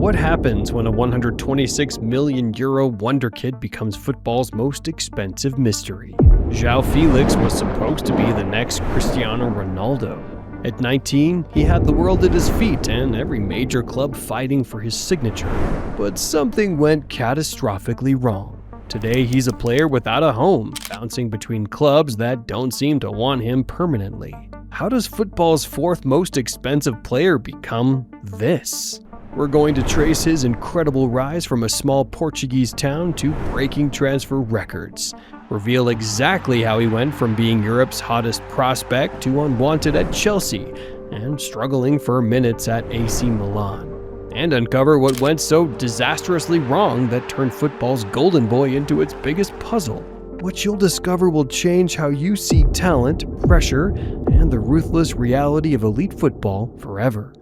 What happens when a €126 million wonderkid becomes football's most expensive mystery? João Félix was supposed to be the next Cristiano Ronaldo. At 19, he had the world at his feet and every major club fighting for his signature. But something went catastrophically wrong. Today, he's a player without a home, bouncing between clubs that don't seem to want him permanently. How does football's fourth most expensive player become this? We're going to trace his incredible rise from a small Portuguese town to breaking transfer records. Reveal exactly how he went from being Europe's hottest prospect to unwanted at Chelsea and struggling for minutes at AC Milan. And uncover what went so disastrously wrong that turned football's golden boy into its biggest puzzle. What you'll discover will change how you see talent, pressure, and the ruthless reality of elite football forever.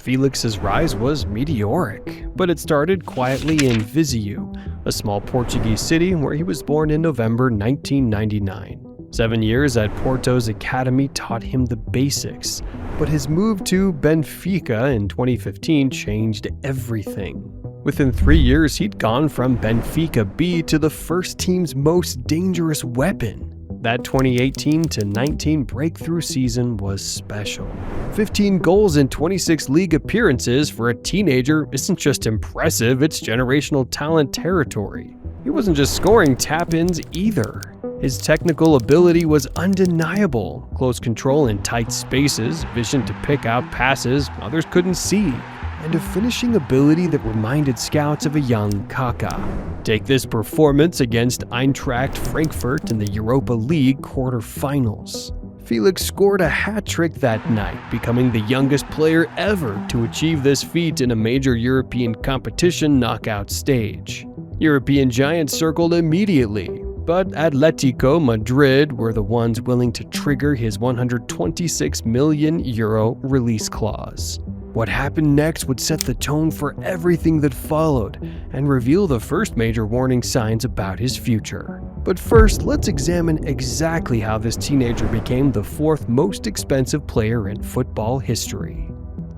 Félix's rise was meteoric, but it started quietly in Viseu, a small Portuguese city where he was born in November 1999. 7 years at Porto's academy taught him the basics, but his move to Benfica in 2015 changed everything. Within 3 years, he'd gone from Benfica B to the first team's most dangerous weapon. That 2018-19 breakthrough season was special. 15 goals in 26 league appearances for a teenager isn't just impressive, it's generational talent territory. He wasn't just scoring tap-ins either. His technical ability was undeniable. Close control in tight spaces, vision to pick out passes others couldn't see, and a finishing ability that reminded scouts of a young Kaká. Take this performance against Eintracht Frankfurt in the Europa League quarterfinals. Félix scored a hat-trick that night, becoming the youngest player ever to achieve this feat in a major European competition knockout stage. European giants circled immediately, but Atlético Madrid were the ones willing to trigger his €126 million release clause. What happened next would set the tone for everything that followed and reveal the first major warning signs about his future. But first, let's examine exactly how this teenager became the fourth most expensive player in football history.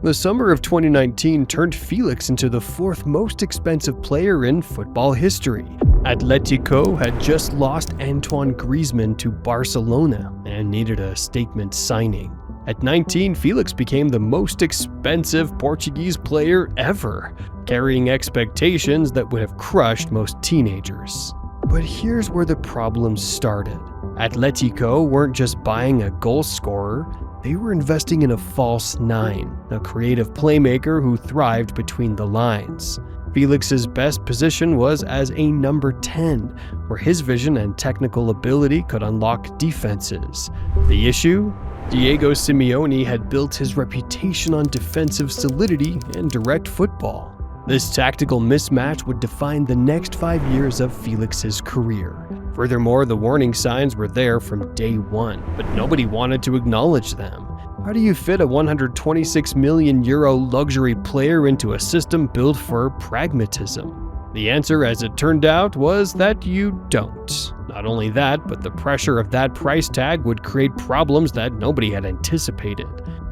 The summer of 2019 turned Félix into the fourth most expensive player in football history. Atlético had just lost Antoine Griezmann to Barcelona and needed a statement signing. At 19, Félix became the most expensive Portuguese player ever, carrying expectations that would have crushed most teenagers. But here's where the problems started. Atlético weren't just buying a goal scorer, they were investing in a false nine, a creative playmaker who thrived between the lines. Félix's best position was as a number 10, where his vision and technical ability could unlock defenses. The issue? Diego Simeone had built his reputation on defensive solidity and direct football. This tactical mismatch would define the next 5 years of Félix's career. Furthermore, the warning signs were there from day one, but nobody wanted to acknowledge them. How do you fit a €126 million luxury player into a system built for pragmatism? The answer, as it turned out, was that you don't. Not only that, but the pressure of that price tag would create problems that nobody had anticipated.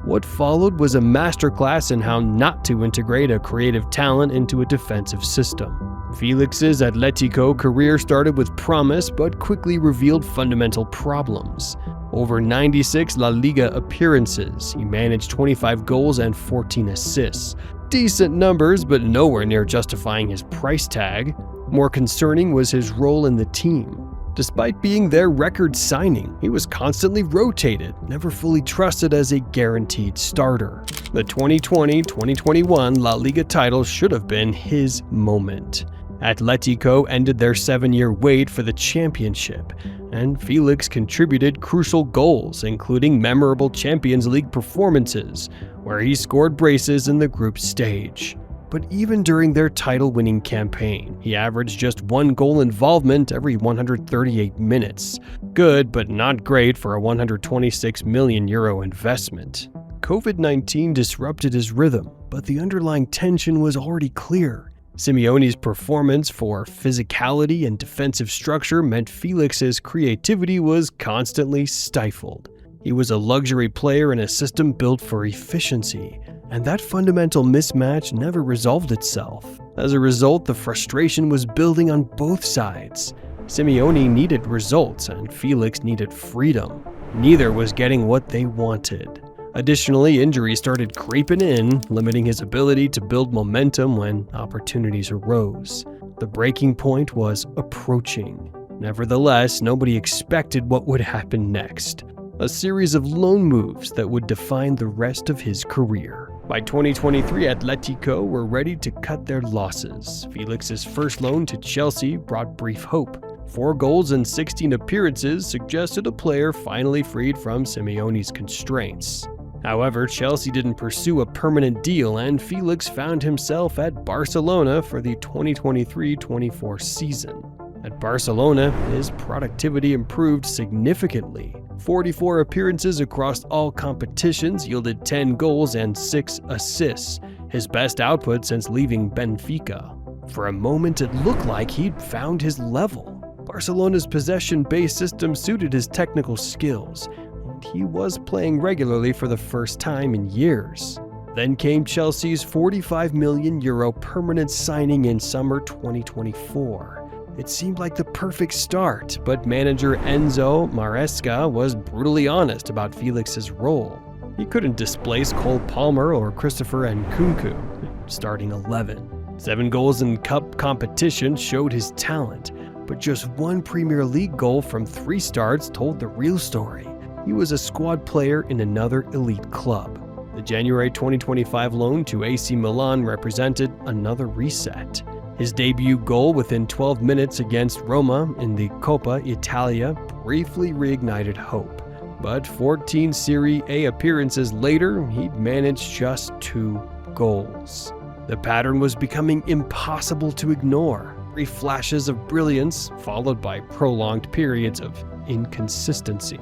What followed was a masterclass in how not to integrate a creative talent into a defensive system. Félix's Atlético career started with promise, but quickly revealed fundamental problems. Over 96 La Liga appearances, he managed 25 goals and 14 assists. Decent numbers, but nowhere near justifying his price tag. More concerning was his role in the team. Despite being their record signing, he was constantly rotated, never fully trusted as a guaranteed starter. The 2020-2021 La Liga title should have been his moment. Atlético ended their 7-year wait for the championship, and Félix contributed crucial goals, including memorable Champions League performances, where he scored braces in the group stage. But even during their title-winning campaign, he averaged just 1 goal involvement every 138 minutes. Good, but not great for a €126 million investment. COVID-19 disrupted his rhythm, but the underlying tension was already clear. Simeone's performance for physicality and defensive structure meant Félix's creativity was constantly stifled. He was a luxury player in a system built for efficiency, and that fundamental mismatch never resolved itself. As a result, the frustration was building on both sides. Simeone needed results, and Félix needed freedom. Neither was getting what they wanted. Additionally, injuries started creeping in, limiting his ability to build momentum when opportunities arose. The breaking point was approaching. Nevertheless, nobody expected what would happen next. A series of loan moves that would define the rest of his career. By 2023, Atlético were ready to cut their losses. Félix's first loan to Chelsea brought brief hope. 4 goals in 16 appearances suggested a player finally freed from Simeone's constraints. However, Chelsea didn't pursue a permanent deal, and Félix found himself at Barcelona for the 2023-24 season. At Barcelona, his productivity improved significantly. 44 appearances across all competitions yielded 10 goals and 6 assists, his best output since leaving Benfica. For a moment, it looked like he'd found his level. Barcelona's possession-based system suited his technical skills, and he was playing regularly for the first time in years. Then came Chelsea's €45 million permanent signing in summer 2024. It seemed like the perfect start, but manager Enzo Maresca was brutally honest about Félix's role. He couldn't displace Cole Palmer or Christopher Nkunku, starting 11. 7 goals in cup competition showed his talent, but just 1 Premier League goal from 3 starts told the real story. He was a squad player in another elite club. The January 2025 loan to AC Milan represented another reset. His debut goal within 12 minutes against Roma in the Coppa Italia briefly reignited hope. But 14 Serie A appearances later, he'd managed just 2 goals. The pattern was becoming impossible to ignore. Brief flashes of brilliance followed by prolonged periods of inconsistency,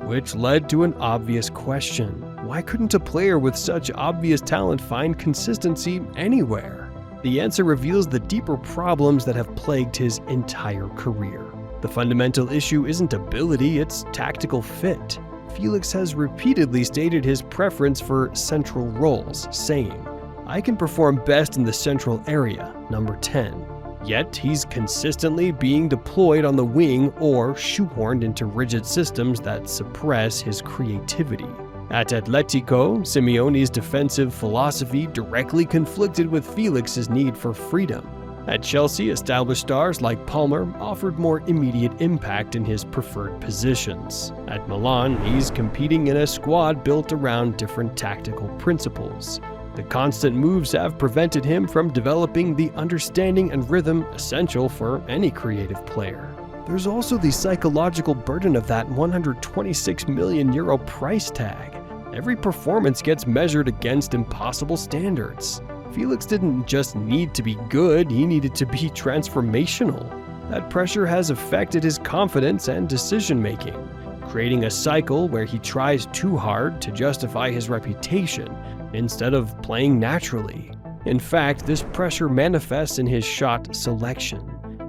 which led to an obvious question. Why couldn't a player with such obvious talent find consistency anywhere? The answer reveals the deeper problems that have plagued his entire career. The fundamental issue isn't ability, it's tactical fit. Félix has repeatedly stated his preference for central roles, saying, "I can perform best in the central area, number 10. Yet he's consistently being deployed on the wing or shoehorned into rigid systems that suppress his creativity. At Atlético, Simeone's defensive philosophy directly conflicted with Félix's need for freedom. At Chelsea, established stars like Palmer offered more immediate impact in his preferred positions. At Milan, he's competing in a squad built around different tactical principles. The constant moves have prevented him from developing the understanding and rhythm essential for any creative player. There's also the psychological burden of that €126 million price tag. Every performance gets measured against impossible standards. Félix didn't just need to be good, he needed to be transformational. That pressure has affected his confidence and decision-making, creating a cycle where he tries too hard to justify his reputation instead of playing naturally. In fact, this pressure manifests in his shot selection.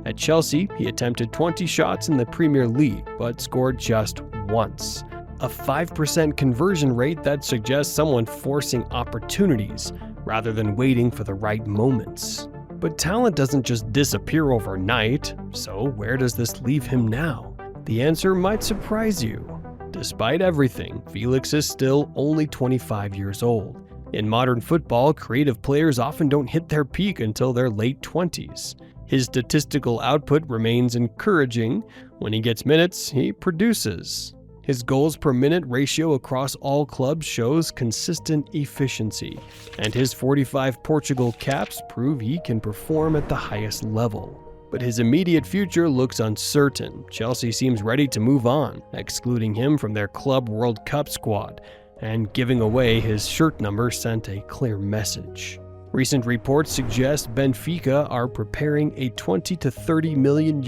At Chelsea, he attempted 20 shots in the Premier League, but scored just once. A 5% conversion rate that suggests someone forcing opportunities rather than waiting for the right moments. But talent doesn't just disappear overnight, so where does this leave him now? The answer might surprise you. Despite everything, Félix is still only 25 years old. In modern football, creative players often don't hit their peak until their late 20s. His statistical output remains encouraging. When he gets minutes, he produces. His goals per minute ratio across all clubs shows consistent efficiency, and his 45 Portugal caps prove he can perform at the highest level. But his immediate future looks uncertain. Chelsea seems ready to move on, excluding him from their Club World Cup squad, and giving away his shirt number sent a clear message. Recent reports suggest Benfica are preparing a €20 to €30 million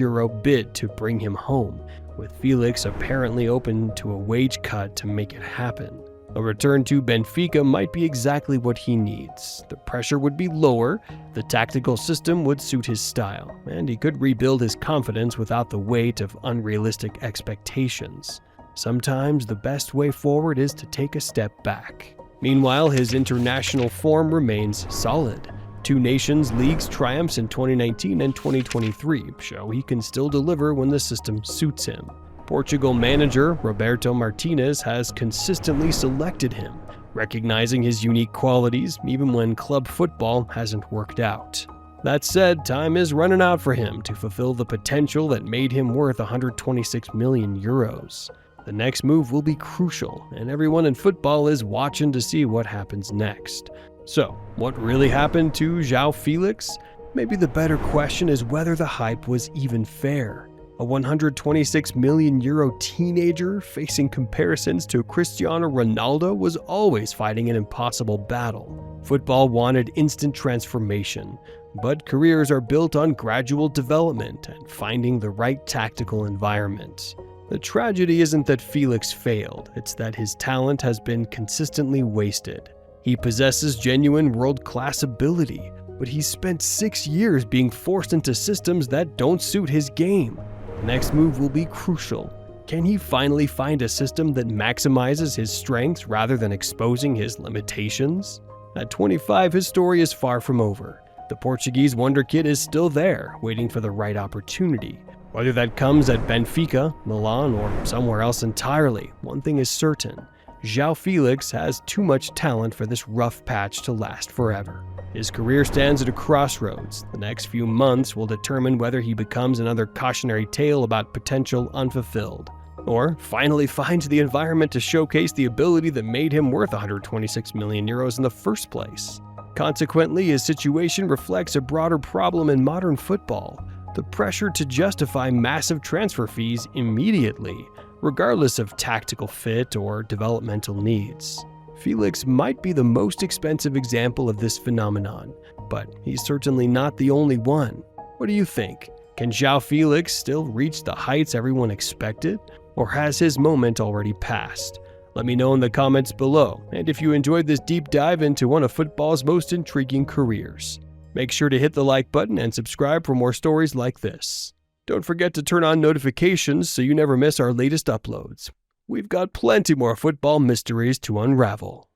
bid to bring him home, with Félix apparently open to a wage cut to make it happen. A return to Benfica might be exactly what he needs. The pressure would be lower, the tactical system would suit his style, and he could rebuild his confidence without the weight of unrealistic expectations. Sometimes the best way forward is to take a step back. Meanwhile, his international form remains solid. 2 Nations Leagues triumphs in 2019 and 2023 show he can still deliver when the system suits him. Portugal manager Roberto Martinez has consistently selected him, recognizing his unique qualities even when club football hasn't worked out. That said, time is running out for him to fulfill the potential that made him worth 126 million euros. The next move will be crucial, and everyone in football is watching to see what happens next. So, what really happened to João Félix? Maybe the better question is whether the hype was even fair. A 126 million euro teenager facing comparisons to Cristiano Ronaldo was always fighting an impossible battle. Football wanted instant transformation, but careers are built on gradual development and finding the right tactical environment. The tragedy isn't that Félix failed, it's that his talent has been consistently wasted. He possesses genuine world-class ability, but he's spent 6 years being forced into systems that don't suit his game. The next move will be crucial. Can he finally find a system that maximizes his strengths rather than exposing his limitations? At 25, his story is far from over. The Portuguese wonderkid is still there, waiting for the right opportunity. Whether that comes at Benfica, Milan, or somewhere else entirely, one thing is certain. João Félix has too much talent for this rough patch to last forever. His career stands at a crossroads. The next few months will determine whether he becomes another cautionary tale about potential unfulfilled, or finally finds the environment to showcase the ability that made him worth 126 million euros in the first place. Consequently, his situation reflects a broader problem in modern football: the pressure to justify massive transfer fees immediately, regardless of tactical fit or developmental needs. Félix might be the most expensive example of this phenomenon, but he's certainly not the only one. What do you think? Can João Félix still reach the heights everyone expected, or has his moment already passed? Let me know in the comments below, and if you enjoyed this deep dive into one of football's most intriguing careers. Make sure to hit the like button and subscribe for more stories like this. Don't forget to turn on notifications so you never miss our latest uploads. We've got plenty more football mysteries to unravel.